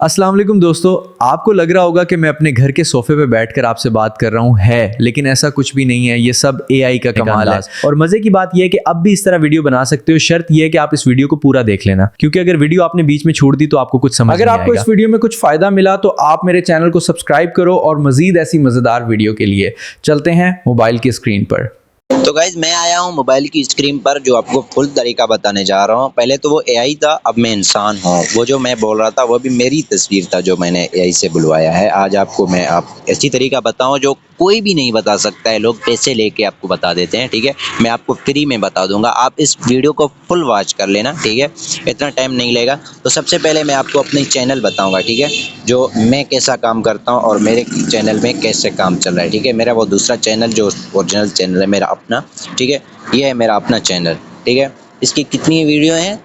अस्सलाम वालेकुम दोस्तों, आपको लग रहा होगा कि मैं अपने घर के सोफे पे बैठकर आपसे बात कर रहा हूँ लेकिन ऐसा कुछ भी नहीं है। ये सब एआई का कमाल है। और मजे की बात यह है कि अब भी इस तरह वीडियो बना सकते हो। शर्त यह है कि आप इस वीडियो को पूरा देख लेना, क्योंकि अगर वीडियो आपने बीच में छोड़ दी तो आपको कुछ समझ नहीं आएगा। अगर आपको इस वीडियो में कुछ फायदा मिला तो आप मेरे चैनल को सब्सक्राइब करो और मजीद ऐसी मजेदार वीडियो के लिए चलते हैं मोबाइल की स्क्रीन पर। तो गाइज मैं आया हूँ मोबाइल की स्क्रीन पर जो आपको फुल तरीका बताने जा रहा हूँ। पहले तो वो एआई था, अब मैं इंसान हूँ। वो जो मैं बोल रहा था वो भी मेरी तस्वीर था जो मैंने एआई से बुलवाया है। आज आपको मैं ऐसी तरीका बताऊँ जो कोई भी नहीं बता सकता है। लोग पैसे लेके आपको बता देते हैं, ठीक है। मैं आपको फ्री में बता दूंगा। आप इस वीडियो को फुल वॉच कर लेना, ठीक है। इतना टाइम नहीं लेगा। तो सबसे पहले मैं आपको अपनी चैनल बताऊंगा, ठीक है, जो मैं कैसा काम करता हूं और मेरे चैनल में कैसे काम चल रहा है, ठीक है। मेरा वो दूसरा चैनल जो ओरिजिनल चैनल है मेरा अपना, ठीक है, ये है मेरा अपना चैनल, ठीक है। इसकी कितनी वीडियो हैं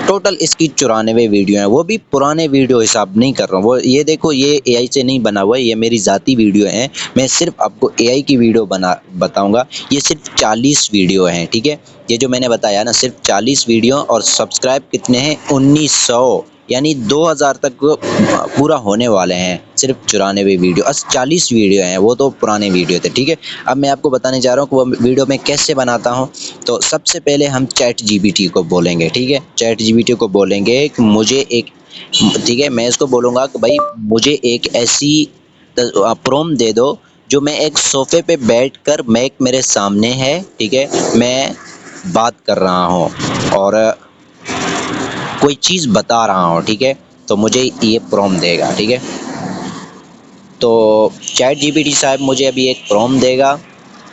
टोटल? इसकी 94 वीडियो हैं। वो भी पुराने वीडियो हिसाब नहीं कर रहा हूँ। वो ये देखो, ये एआई से नहीं बना हुआ है, ये मेरी ज़ाती वीडियो हैं। मैं सिर्फ आपको एआई की वीडियो बताऊंगा। ये सिर्फ 40 वीडियो हैं, ठीक है। ये जो मैंने बताया ना, सिर्फ 40 वीडियो। और सब्सक्राइब कितने हैं? 1900, यानी 2000 तक पूरा होने वाले हैं। सिर्फ 94 वीडियो, 40 वीडियो हैं। वो तो पुराने वीडियो थे, ठीक है। अब मैं आपको बताने जा रहा हूँ कि वो वीडियो मैं कैसे बनाता हूँ। तो सबसे पहले हम चैट जीपीटी को बोलेंगे, ठीक है। चैट जीपीटी को बोलेंगे कि मुझे एक, ठीक है, मैं इसको बोलूँगा कि भाई मुझे एक ऐसी प्रॉम्प्ट दे दो जो मैं एक सोफे पे बैठकर, मैक मेरे सामने है, ठीक है, मैं बात कर रहा हूँ और कोई चीज़ बता रहा हूँ, ठीक है। तो मुझे ये प्रॉम्प्ट देगा, ठीक है। तो चैट जीपीटी साहब मुझे अभी एक प्रॉम्प्ट देगा।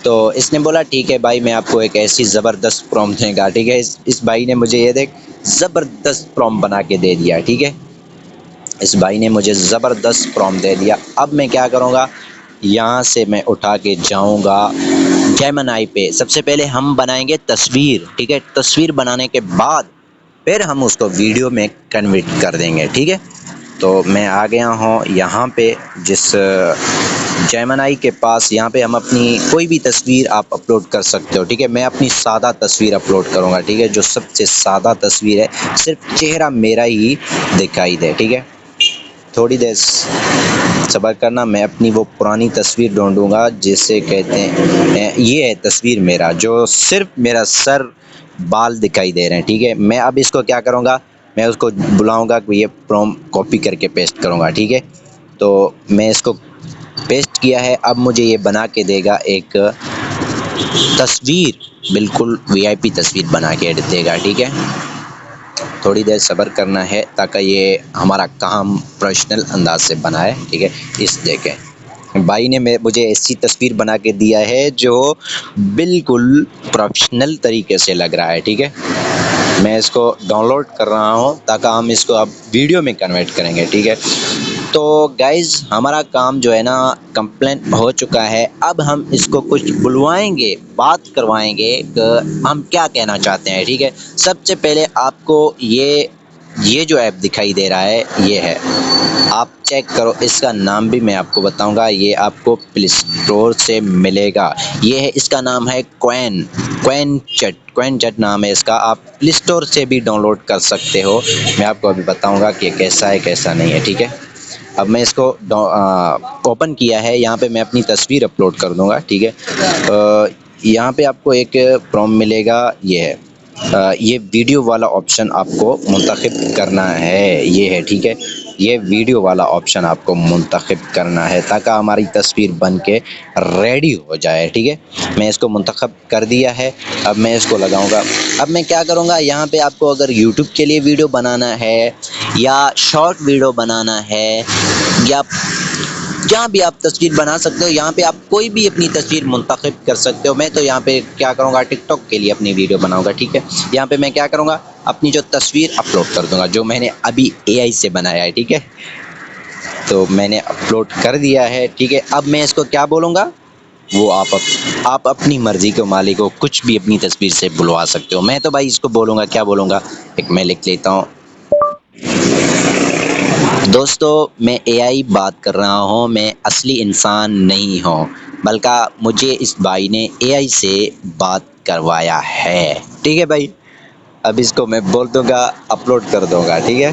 तो इसने बोला ठीक है भाई, मैं आपको एक ऐसी ज़बरदस्त प्रॉम्प्ट देगा, ठीक है। इस भाई ने मुझे ये देख ज़बरदस्त प्रॉम्प्ट बना के दे दिया, ठीक है। इस भाई ने मुझे ज़बरदस्त प्रॉम्प्ट दे दिया। अब मैं क्या करूँगा, यहाँ से मैं उठा के जाऊँगा जेमिनी पे। सबसे पहले हम बनाएंगे तस्वीर, ठीक है। तस्वीर बनाने के बाद फिर हम उसको वीडियो में कन्वर्ट कर देंगे, ठीक है। तो मैं आ गया हूँ यहाँ पे, जिस जेमिनी के पास। यहाँ पे हम अपनी कोई भी तस्वीर आप अपलोड कर सकते हो, ठीक है। मैं अपनी सादा तस्वीर अपलोड करूँगा, ठीक है, जो सबसे सादा तस्वीर है, सिर्फ चेहरा मेरा ही दिखाई दे, ठीक है। थोड़ी देर सब्र करना, मैं अपनी वो पुरानी तस्वीर ढूंढूंगा जिसे कहते हैं, ये है तस्वीर मेरा, जो सिर्फ मेरा सर बाल दिखाई दे रहे हैं, ठीक है। मैं अब इसको क्या करूँगा, मैं उसको बुलाऊंगा कि ये प्रॉम्प्ट कॉपी करके पेस्ट करूँगा, ठीक है। तो मैं इसको पेस्ट किया है। अब मुझे ये बना के देगा एक तस्वीर, बिल्कुल वीआईपी तस्वीर बना के देगा, ठीक है। थोड़ी देर सब्र करना है ताकि ये हमारा काम प्रोफेशनल अंदाज से बनाए, ठीक है। इस देखें, भाई ने मुझे ऐसी तस्वीर बना के दिया है जो बिल्कुल प्रोफेशनल तरीके से लग रहा है, ठीक है। मैं इसको डाउनलोड कर रहा हूँ ताकि हम इसको अब वीडियो में कन्वर्ट करेंगे, ठीक है। तो गाइज़ हमारा काम जो है ना कंप्लीट हो चुका है। अब हम इसको कुछ बुलवाएंगे, बात करवाएंगे कि हम क्या कहना चाहते हैं, ठीक है। सबसे पहले आपको ये जो ऐप दिखाई दे रहा है, ये है, आप चेक करो। इसका नाम भी मैं आपको बताऊंगा, ये आपको प्ले स्टोर से मिलेगा। ये है, इसका नाम है क्वेन चैट नाम है इसका। आप प्ले स्टोर से भी डाउनलोड कर सकते हो। मैं आपको अभी बताऊंगा कि कैसा है कैसा नहीं है, ठीक है। अब मैं इसको ओपन किया है। यहाँ पे मैं अपनी तस्वीर अपलोड कर दूंगा, ठीक है। यहाँ पे आपको एक प्रॉम्प्ट मिलेगा, ये है, ये वीडियो वाला ऑप्शन आपको मुंतखब करना है, ये है, ठीक है। ये वीडियो वाला ऑप्शन आपको मुंतखब करना है ताकि हमारी तस्वीर बन के रेडी हो जाए, ठीक है। मैं इसको मुंतखब कर दिया है। अब मैं इसको लगाऊंगा। अब मैं क्या करूंगा, यहाँ पे आपको अगर यूट्यूब के लिए वीडियो बनाना है या शॉर्ट वीडियो बनाना है या जहाँ भी आप तस्वीर बना सकते हो, यहाँ पे आप कोई भी अपनी तस्वीर मुंतखब कर सकते हो। मैं तो यहाँ पे क्या करूँगा, टिकटॉक के लिए अपनी वीडियो बनाऊँगा, ठीक है। यहाँ पे मैं क्या करूँगा, अपनी जो तस्वीर अपलोड कर दूँगा जो मैंने अभी एआई से बनाया है, ठीक है। तो मैंने अपलोड कर दिया है, ठीक है। अब मैं इसको क्या बोलूँगा, वो आप अपनी मर्ज़ी के मालिक हो, कुछ भी अपनी तस्वीर से बुलवा सकते हो। मैं तो भाई इसको बोलूँगा, क्या बोलूँगा, एक मैं लिख लेता हूँ। दोस्तों, मैं एआई बात कर रहा हूँ, मैं असली इंसान नहीं हूँ, बल्कि मुझे इस भाई ने एआई से बात करवाया है, ठीक है भाई। अब इसको मैं बोल दूँगा, अपलोड कर दूँगा, ठीक है।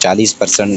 40%